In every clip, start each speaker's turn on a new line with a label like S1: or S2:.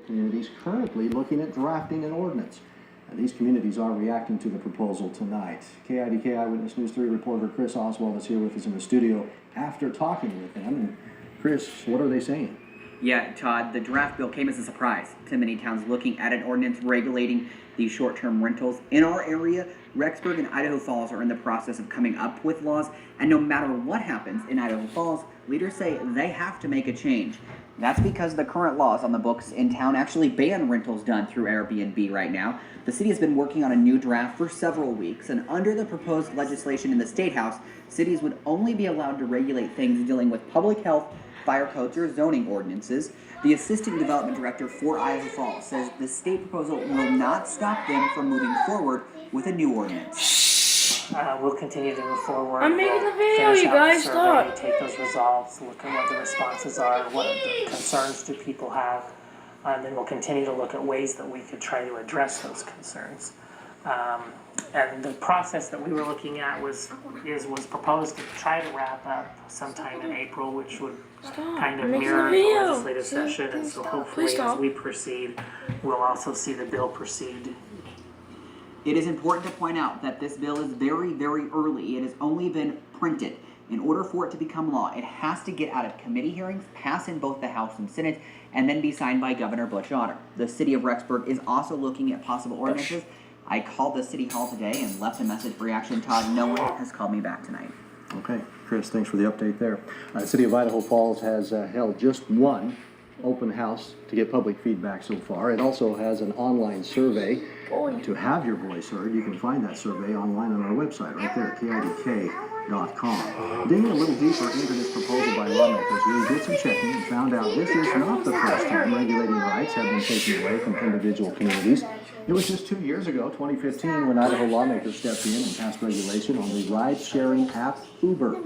S1: communities currently looking at drafting an ordinance. And these communities are reacting to the proposal tonight. KIDK Eyewitness News 3 reporter Chris Oswald is here with us in the studio after talking with them. And Chris, what are they saying?
S2: Yeah, Todd, the draft bill came as a surprise to many towns looking at an ordinance regulating these short-term rentals. In our area, Rexburg and Idaho Falls are in the process of coming up with laws, and no matter what happens in Idaho Falls, leaders say they have to make a change. That's because the current laws on the books in town actually ban rentals done through Airbnb right now. The city has been working on a new draft for several weeks, and under the proposed legislation in the State House, cities would only be allowed to regulate things dealing with public health, fire codes, or zoning ordinances. The assistant development director for Idaho Falls says the state proposal will not stop them from moving forward with a new ordinance.
S3: We'll continue to move forward.
S4: I'm making the video,
S3: finish
S4: you
S3: out
S4: guys,
S3: the
S4: stop.
S3: survey, take those results, look at what the responses are, what the concerns do people have, and then we'll continue to look at ways that we could try to address those concerns. And the process that we were looking at was proposed to try to wrap up sometime in April, which would kind of mirror the legislative session, and so hopefully as we proceed, we'll also see the bill proceed.
S2: It is important to point out that this bill is very, very early. It has only been printed. In order for it to become law, it has to get out of committee hearings, pass in both the House and Senate, and then be signed by Governor Butch Otter. The city of Rexburg is also looking at possible ordinances. I called the city hall today and left a message for reaction. Todd, no one has called me back tonight.
S1: Okay, Chris, thanks for the update there. The city of Idaho Falls has held just one open house to get public feedback so far. It also has an online survey to have your voice heard. You can find that survey online on our website right there, KIDK.com. Digging a little deeper into this proposal by lawmakers, we did some checking and found out this is not the first time regulating rights have been taken away from individual communities. It was just 2 years ago, 2015, when Idaho lawmakers stepped in and passed regulation on the ride-sharing app Uber.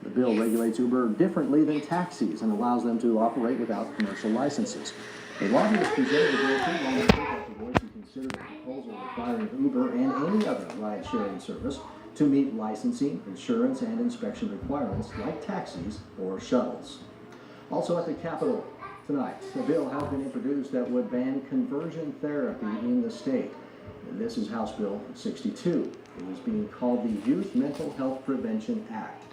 S1: The bill regulates Uber differently than taxis and allows them to operate without commercial licenses. A lobbyist presented the bill to lawmakers at the voice and considered the proposal requiring Uber and any other ride-sharing service to meet licensing, insurance, and inspection requirements like taxis or shuttles. Also at the Capitol tonight, a bill has been introduced that would ban conversion therapy in the state. And this is House Bill 62. It is being called the Youth Mental Health Prevention Act.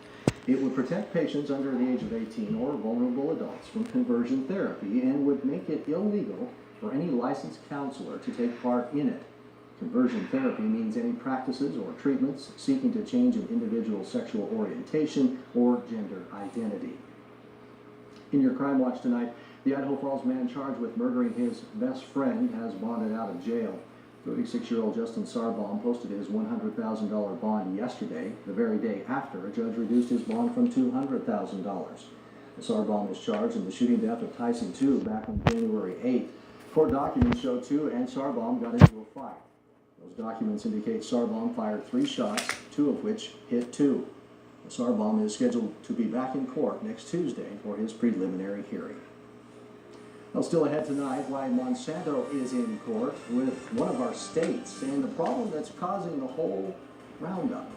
S1: It would protect patients under the age of 18 or vulnerable adults from conversion therapy and would make it illegal for any licensed counselor to take part in it. Conversion therapy means any practices or treatments seeking to change an individual's sexual orientation or gender identity. In your Crime Watch tonight, the Idaho Falls man charged with murdering his best friend has bonded out of jail. 36-year-old Justin Sarbaum posted his $100,000 bond yesterday, the very day after a judge reduced his bond from $200,000. Sarbaum was charged in the shooting death of Tyson 2 back on January 8th. Court documents show 2 and Sarbaum got into a fight. Those documents indicate Sarbaum fired 3 shots, 2 of which hit 2. Sarbaum is scheduled to be back in court next Tuesday for his preliminary hearing. Well, still ahead tonight, why Monsanto is in court with one of our states and the problem that's causing the whole Roundup.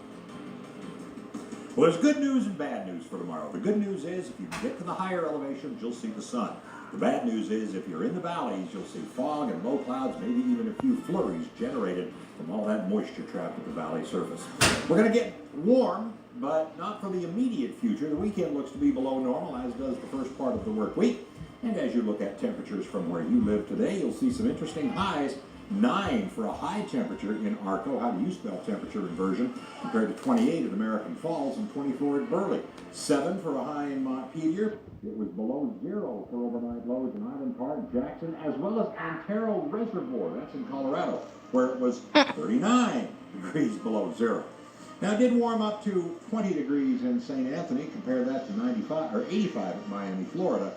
S5: Well, there's good news and bad news for tomorrow. The good news is if you get to the higher elevations, you'll see the sun. The bad news is if you're in the valleys, you'll see fog and low clouds, maybe even a few flurries generated from all that moisture trapped at the valley surface. We're going to get warm, but not for the immediate future. The weekend looks to be below normal, as does the first part of the work week. And as you look at temperatures from where you live today, you'll see some interesting highs. 9 for a high temperature in Arco. How do you spell temperature inversion? Compared to 28 at American Falls and 24 at Burley. 7 for a high in Montpelier. It was below 0 for overnight lows in Island Park, Jackson, as well as Antero Reservoir. That's in Colorado, where it was 39 degrees below 0. Now, it did warm up to 20 degrees in St. Anthony. Compare that to 95 or 85 at Miami, Florida.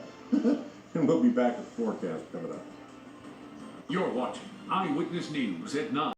S5: And we'll be back with the forecast coming up.
S6: You're watching Eyewitness News at 9.